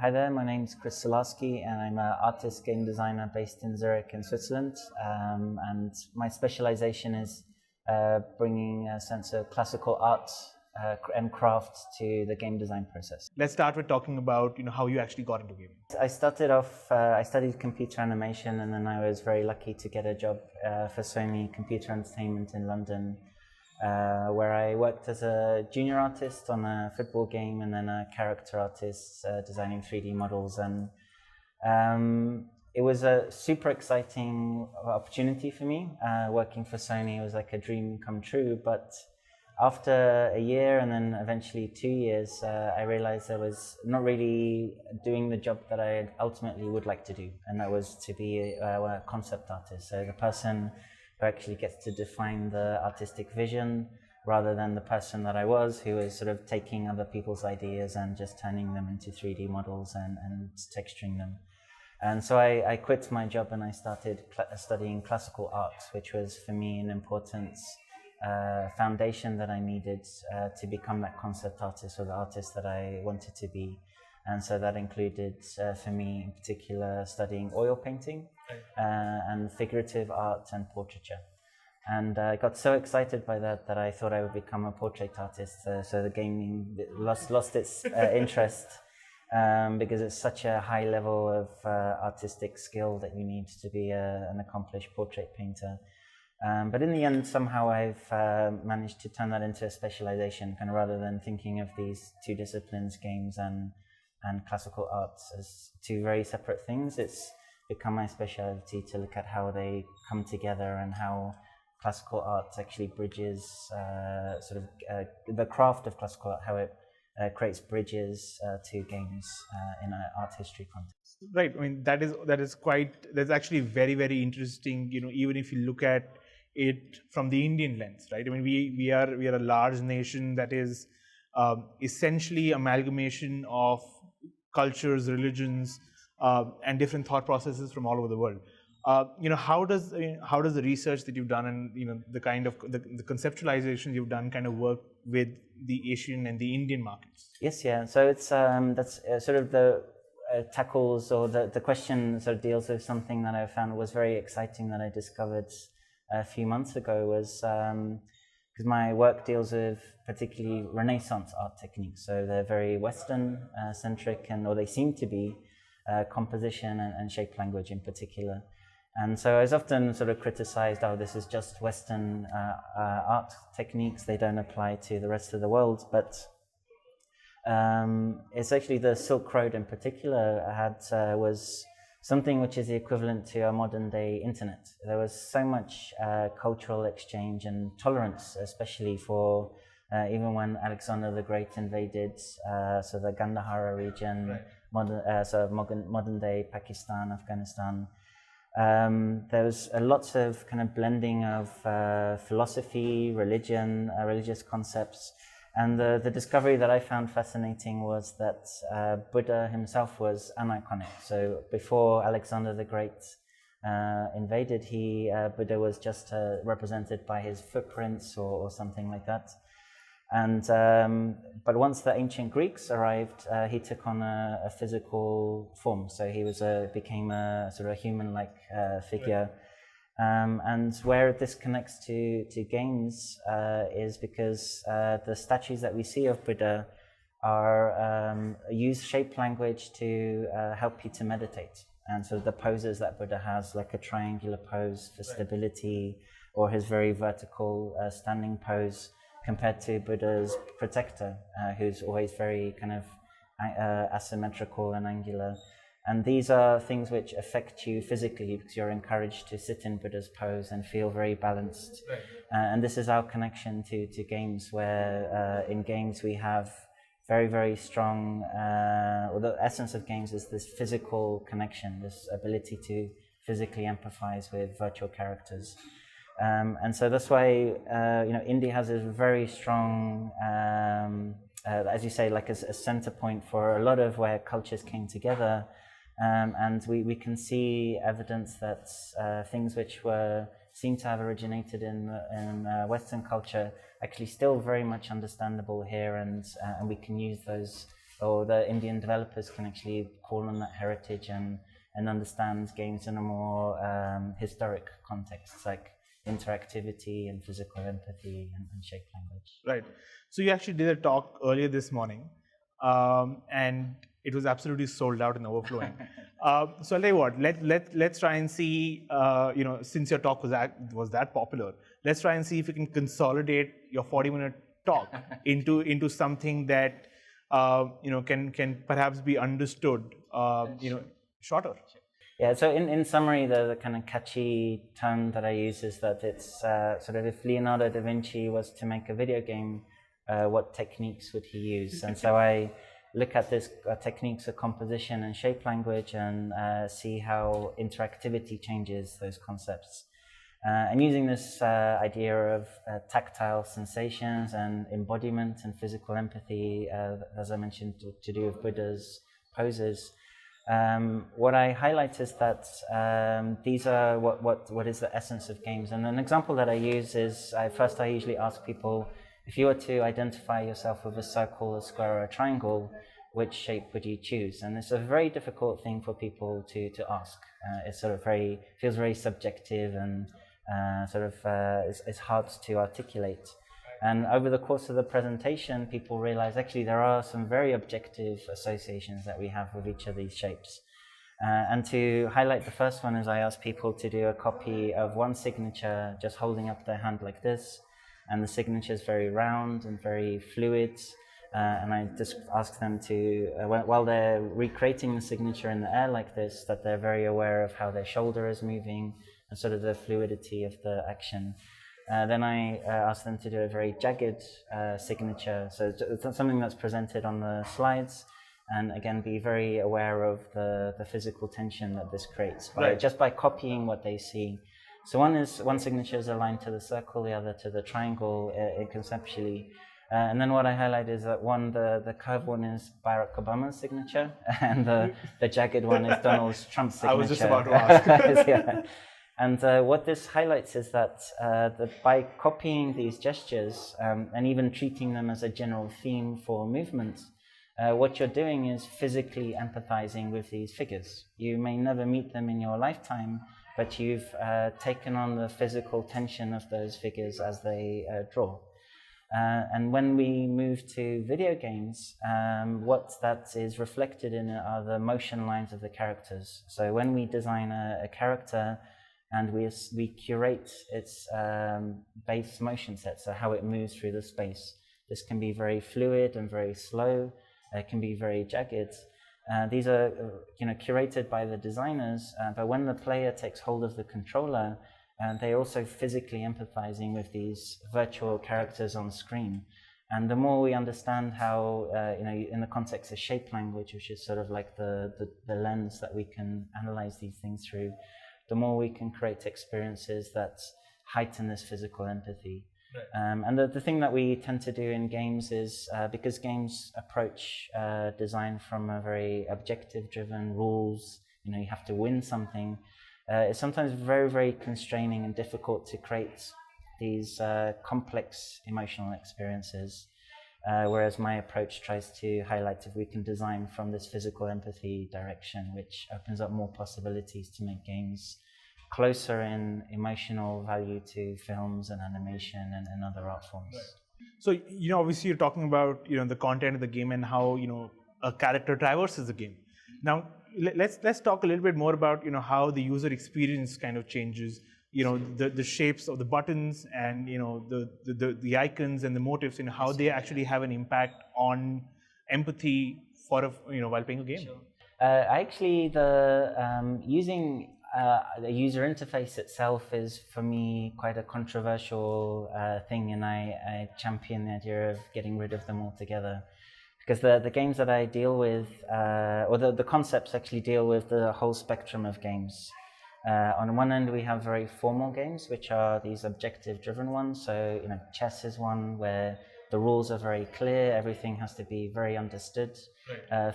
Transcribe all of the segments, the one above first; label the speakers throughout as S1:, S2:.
S1: Hi there, my name's Chris Solarski and I'm an artist game designer based in Zurich in Switzerland. And my specialization is bringing a sense of classical art and craft to the game design process.
S2: Let's start with talking about how you actually got into gaming.
S1: I started off, I studied computer animation, and then I was very lucky to get a job for Sony Computer Entertainment in London, where I worked as a junior artist on a football game and then a character artist designing 3D models. And it was a super exciting opportunity for me. Working for Sony was like a dream come true, but after a year and then eventually 2 years, I realized I was not really doing the job that I ultimately would like to do, and that was to be a concept artist. So the person who actually gets to define the artistic vision rather than the person that I was, who was sort of taking other people's ideas and just turning them into 3D models and texturing them. And so I quit my job and I started studying classical art, which was for me an important foundation that I needed to become that concept artist or the artist that I wanted to be. And so that included, for me in particular, studying oil painting and figurative art and portraiture. And I got so excited by that that I thought I would become a portrait artist. So the gaming lost its interest because it's such a high level of artistic skill that you need to be an accomplished portrait painter. But in the end, somehow I've managed to turn that into a specialization, kind of rather than thinking of these two disciplines, games and classical arts, as two very separate things. It's become my specialty to look at how they come together and how classical art actually bridges the craft of classical art, how it creates bridges to games in an art history context.
S2: Right. I mean, that's actually very, very interesting. Even if you look at it from the Indian lens, right? I mean, we are a large nation that is essentially amalgamation of cultures, religions, and different thought processes from all over the world. How does the research that you've done and the kind of the conceptualization you've done kind of work with the Asian and the Indian markets?
S1: Yes, yeah. So it's that's sort of the tackles, or the question sort of deals with something that I found was very exciting that I discovered a few months ago, was because my work deals with particularly Renaissance art techniques. So they're very Western centric, or they seem to be, composition and shape language in particular. And so I was often sort of criticized, oh, this is just Western art techniques, they don't apply to the rest of the world. But it's actually the Silk Road in particular was something which is the equivalent to our modern day internet. There was so much cultural exchange and tolerance, especially for even when Alexander the Great invaded so the Gandhara region, right. Modern day Pakistan, Afghanistan. There was lots of kind of blending of philosophy, religion, religious concepts. And the discovery that I found fascinating was that Buddha himself was aniconic. So before Alexander the Great invaded, Buddha was just represented by his footprints or something like that. And but once the ancient Greeks arrived, he took on a physical form. So he became a sort of human-like figure. And where this connects to games is because the statues that we see of Buddha use shape language to help you to meditate. And so the poses that Buddha has, like a triangular pose for stability, or his very vertical standing pose, compared to Buddha's protector, who's always very kind of asymmetrical and angular. And these are things which affect you physically because you're encouraged to sit in Buddha's pose and feel very balanced. Right. And this is our connection to games, where in games we have very, very strong, the essence of games is this physical connection, this ability to physically empathize with virtual characters. And so that's why India has a very strong, as you say, like a center point for a lot of where cultures came together. And we can see evidence that things which seem to have originated in Western culture actually still very much understandable here, and we can use those or the Indian developers can actually call on that heritage and understand games in a more historic context, like interactivity and physical empathy and shape language.
S2: Right. So you actually did a talk earlier this morning, and it was absolutely sold out and overflowing. So I'll tell you what. Let's try and see. Since your talk was that popular, let's try and see if we can consolidate your 40-minute talk into something that can perhaps be understood. Shorter.
S1: Yeah, so in summary, the kind of catchy tone that I use is that it's sort of if Leonardo da Vinci was to make a video game, what techniques would he use? And so I look at this techniques of composition and shape language and see how interactivity changes those concepts. And using this idea of tactile sensations and embodiment and physical empathy, as I mentioned, to do with Buddha's poses. What I highlight is that these are what is the essence of games. And an example that I use is, I usually ask people, if you were to identify yourself with a circle, a square, or a triangle, which shape would you choose? And it's a very difficult thing for people to ask. It's sort of feels very subjective and it's hard to articulate. And over the course of the presentation, people realize actually there are some very objective associations that we have with each of these shapes. And to highlight the first one is I ask people to do a copy of one signature, just holding up their hand like this. And the signature is very round and very fluid. And I just ask them to, while they're recreating the signature in the air like this, that they're very aware of how their shoulder is moving and sort of the fluidity of the action. Then I ask them to do a very jagged signature, so it's something that's presented on the slides, and again be very aware of the physical tension that this creates just by copying what they see. So one signature is aligned to the circle, the other to the triangle conceptually. And then what I highlight is that the curved one is Barack Obama's signature, and the jagged one is Donald Trump's signature.
S2: I was just about to ask.
S1: Yeah. And what this highlights is that by copying these gestures and even treating them as a general theme for movement, what you're doing is physically empathizing with these figures. You may never meet them in your lifetime, but you've taken on the physical tension of those figures as they draw. And when we move to video games, what that is reflected in are the motion lines of the characters. So when we design a character, and we curate its base motion set, so how it moves through the space. This can be very fluid and very slow. It can be very jagged. These are curated by the designers, but when the player takes hold of the controller, they're also physically empathizing with these virtual characters on screen. And the more we understand how, in the context of shape language, which is sort of like the lens that we can analyze these things through, the more we can create experiences that heighten this physical empathy. Right. And the thing that we tend to do in games is, because games approach design from a very objective-driven rules, you have to win something, it's sometimes very, very constraining and difficult to create these complex emotional experiences. Whereas my approach tries to highlight if we can design from this physical empathy direction, which opens up more possibilities to make games closer in emotional value to films and animation and other art forms.
S2: Right. So, obviously you're talking about, the content of the game and how, a character traverses the game. Now, let's talk a little bit more about, how the user experience kind of changes. The shapes of the buttons and the icons and the motifs, how they actually have an impact on empathy for while playing a game.
S1: Sure. Actually, using the user interface itself is for me quite a controversial thing, and I champion the idea of getting rid of them altogether. Because the games that I deal with, or the concepts actually deal with the whole spectrum of games. On one end, we have very formal games, which are these objective-driven ones. So, chess is one where the rules are very clear. Everything has to be very understood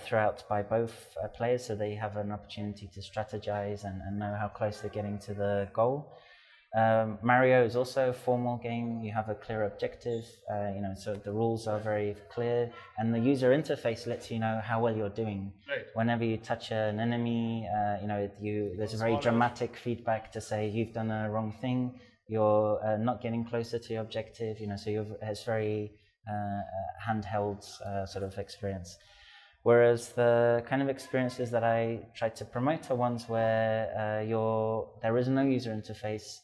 S1: throughout by both players, so they have an opportunity to strategize and know how close they're getting to the goal. Mario is also a formal game. You have a clear objective, so the rules are very clear, and the user interface lets you know how well you're doing.
S2: Right.
S1: Whenever you touch an enemy, there's a very dramatic feedback to say you've done a wrong thing. You're not getting closer to your objective. It's very handheld sort of experience. Whereas the kind of experiences that I try to promote are ones where there is no user interface,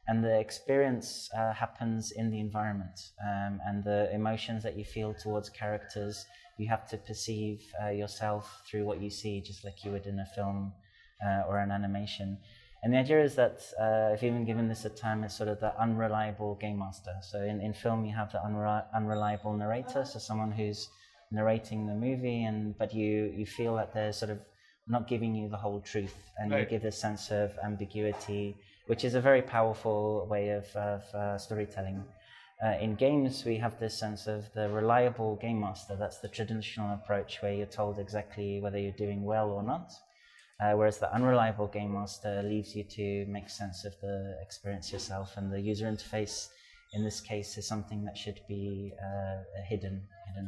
S1: and the experience happens in the environment, and the emotions that you feel towards characters, you have to perceive yourself through what you see, just like you would in a film or an animation. And the idea is that, I've even given this a term, it's sort of the unreliable game master. So in film you have the unreliable narrator, so someone who's narrating the movie, but you feel that they're sort of not giving you the whole truth, and you give this sense of ambiguity, which is a very powerful way of storytelling. In games, we have this sense of the reliable game master. That's the traditional approach, where you're told exactly whether you're doing well or not. Whereas the unreliable game master leaves you to make sense of the experience yourself, and the user interface in this case is something that should be hidden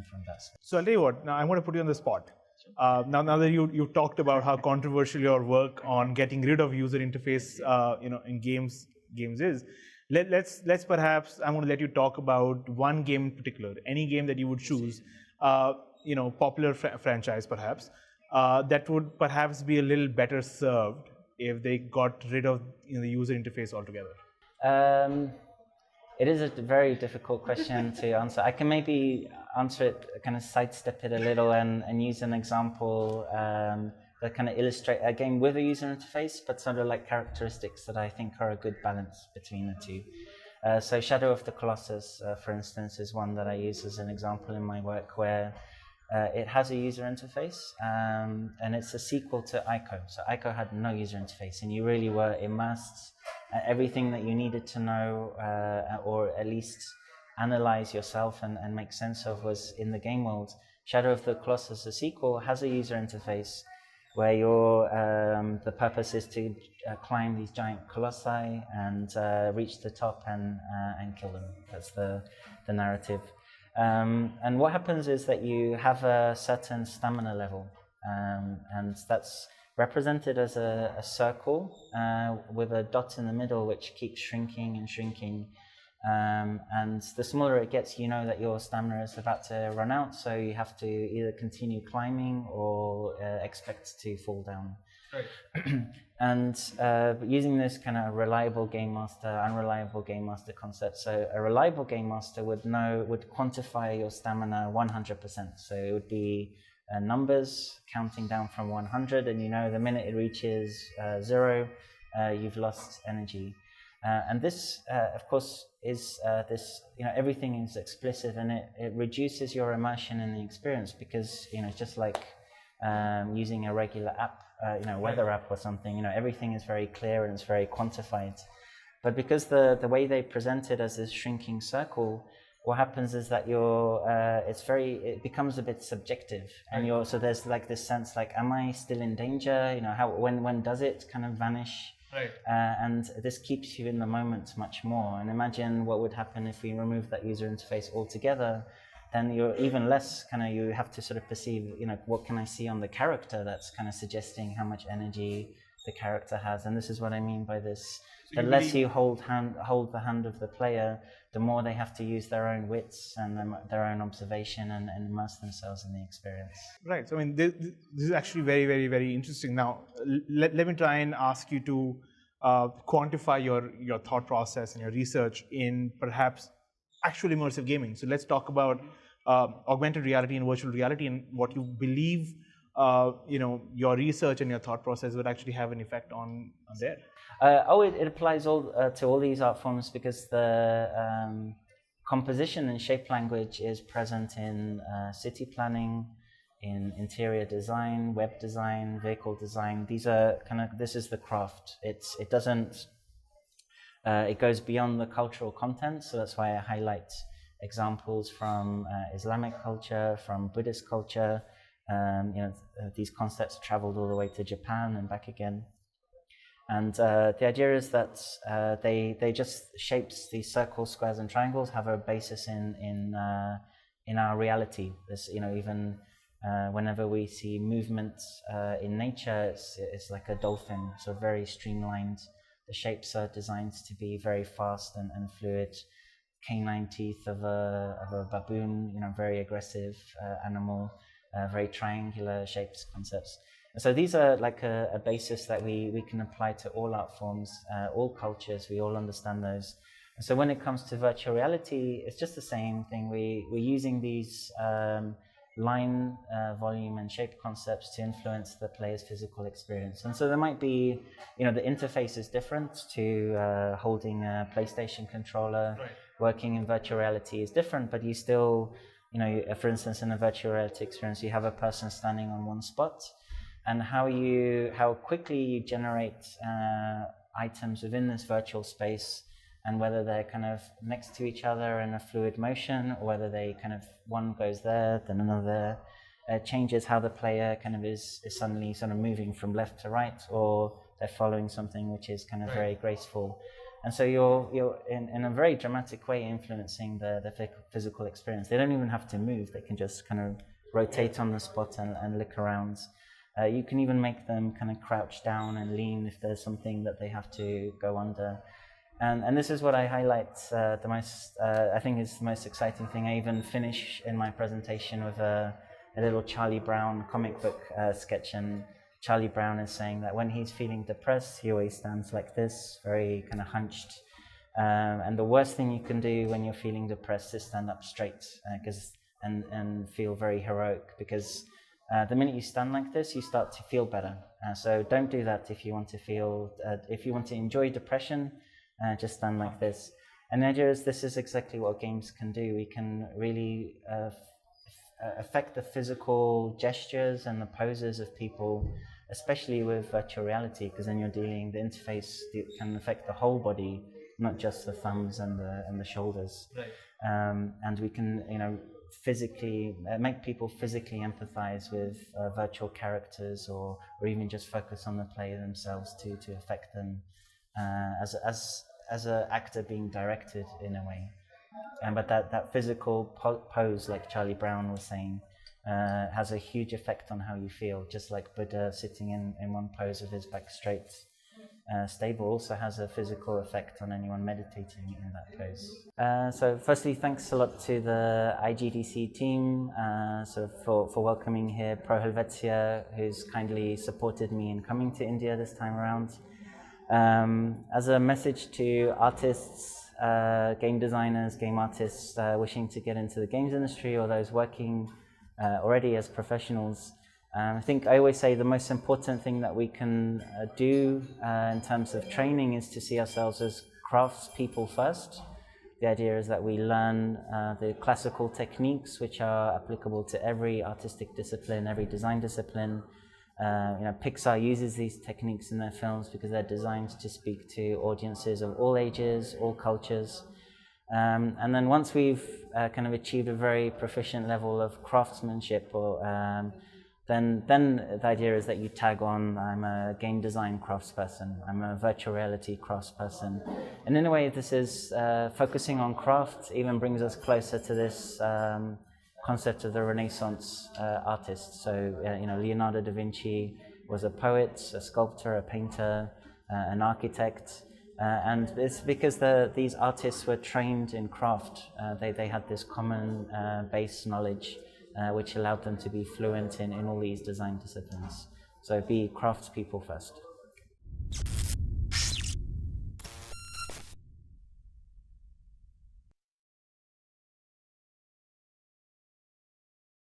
S1: from that.
S2: So I'll tell you what, now I'm going to put you on the spot. Now that you talked about how controversial your work on getting rid of user interface in games is, let's perhaps, I'm going to let you talk about one game in particular, any game that you would choose, popular franchise perhaps, that would perhaps be a little better served if they got rid of the user interface altogether.
S1: It is a very difficult question to answer. I can maybe answer it, kind of sidestep it a little, and use an example that kind of illustrate a game with a user interface, but sort of like characteristics that I think are a good balance between the two. So Shadow of the Colossus, for instance, is one that I use as an example in my work, where it has a user interface, and it's a sequel to Ico. So Ico had no user interface, and you really were immersed. Everything that you needed to know, or at least analyze yourself and make sense of, was in the game world. Shadow of the Colossus, the sequel, has a user interface where the purpose is to climb these giant colossi and reach the top and kill them. That's the narrative. And what happens is that you have a certain stamina level, and that's represented as a circle with a dot in the middle, which keeps shrinking and shrinking. And the smaller it gets, you know that your stamina is about to run out, so you have to either continue climbing or expect to fall down. Right. And using this kind of reliable game master, unreliable game master concept, so a reliable game master would quantify your stamina 100%. So it would be numbers counting down from 100, and the minute it reaches 0, you've lost energy. And this, of course, is everything is explicit, and it reduces your immersion in the experience, because it's just like using a regular app, weather app or something. Everything is very clear and it's very quantified. But because the way they present it as this shrinking circle, what happens is that it becomes a bit subjective, and so there's like this sense like, am I still in danger? When does it kind of vanish? Right. And this keeps you in the moment much more. And imagine what would happen if we remove that user interface altogether. Then you're even less you have to sort of perceive, what can I see on the character that's kind of suggesting how much energy the character has. And this is what I mean by this. So the less you hold the hand of the player, the more they have to use their own wits and their own observation and immerse themselves in the experience.
S2: Right. So, I mean, this is actually very, very, very interesting. Now, let me try and ask you to quantify your thought process and your research in perhaps actual immersive gaming. So let's talk about augmented reality and virtual reality, and what you believe your research and your thought process would actually have an effect on there.
S1: It applies to all these art forms, because the composition and shape language is present in city planning, in interior design, web design, vehicle design. This is the craft. It doesn't. It goes beyond the cultural content, so that's why I highlight examples from Islamic culture, from Buddhist culture. These concepts traveled all the way to Japan and back again. And the idea is that they just shapes, these circles, squares, and triangles have a basis in our reality. This, even whenever we see movement in nature, it's like a dolphin, so very streamlined. The shapes are designed to be very fast and fluid. Canine teeth of a baboon, very aggressive animal, very triangular shapes concepts. And so these are like a basis that we can apply to all art forms, all cultures. We all understand those. And so when it comes to virtual reality, it's just the same thing. We're using these line, volume, and shape concepts to influence the player's physical experience. And so there might be, the interface is different to holding a PlayStation controller.
S2: Right.
S1: Working in virtual reality is different, but you still, for instance, in a virtual reality experience, you have a person standing on one spot, and how quickly you generate items within this virtual space, and whether they're kind of next to each other in a fluid motion, or whether they kind of, one goes there, then another, changes how the player kind of is suddenly sort of moving from left to right, or they're following something which is kind of very graceful. And so you're in a very dramatic way influencing the physical experience. They don't even have to move. They can just kind of rotate on the spot and look around. You can even make them kind of crouch down and lean if there's something that they have to go under. And this is what I highlight the most, I think is the most exciting thing. I even finish in my presentation with a little Charlie Brown comic book sketch, and Charlie Brown is saying that when he's feeling depressed, he always stands like this, very kind of hunched. And the worst thing you can do when you're feeling depressed is stand up straight, and feel very heroic, because the minute you stand like this, you start to feel better. So don't do that if you want to enjoy depression. Just stand like this. And the idea is this is exactly what games can do. We can really affect the physical gestures and the poses of people, especially with virtual reality, because then the interface can affect the whole body, not just the thumbs and the shoulders.
S2: Right.
S1: And we can, physically make people physically empathize with virtual characters, or even just focus on the player themselves to affect them as an actor being directed in a way. But that physical pose, like Charlie Brown was saying, has a huge effect on how you feel. Just like Buddha sitting in one pose with his back straight, stable, also has a physical effect on anyone meditating in that pose. So firstly, thanks a lot to the IGDC team for welcoming here, Pro Helvetia, who's kindly supported me in coming to India this time around. As a message to artists, game designers, game artists wishing to get into the games industry, or those working already as professionals, I think I always say the most important thing that we can do in terms of training is to see ourselves as craftspeople first. The idea is that we learn the classical techniques which are applicable to every artistic discipline, every design discipline. Pixar uses these techniques in their films because they're designed to speak to audiences of all ages, all cultures. And then once we've kind of achieved a very proficient level of craftsmanship, then the idea is that you tag on, I'm a game design craftsperson, I'm a virtual reality craftsperson. And in a way, this is focusing on craft even brings us closer to this concept of the Renaissance artist. So, Leonardo da Vinci was a poet, a sculptor, a painter, an architect. And it's because these artists were trained in craft. They had this common base knowledge which allowed them to be fluent in all these design disciplines. So be craftspeople first.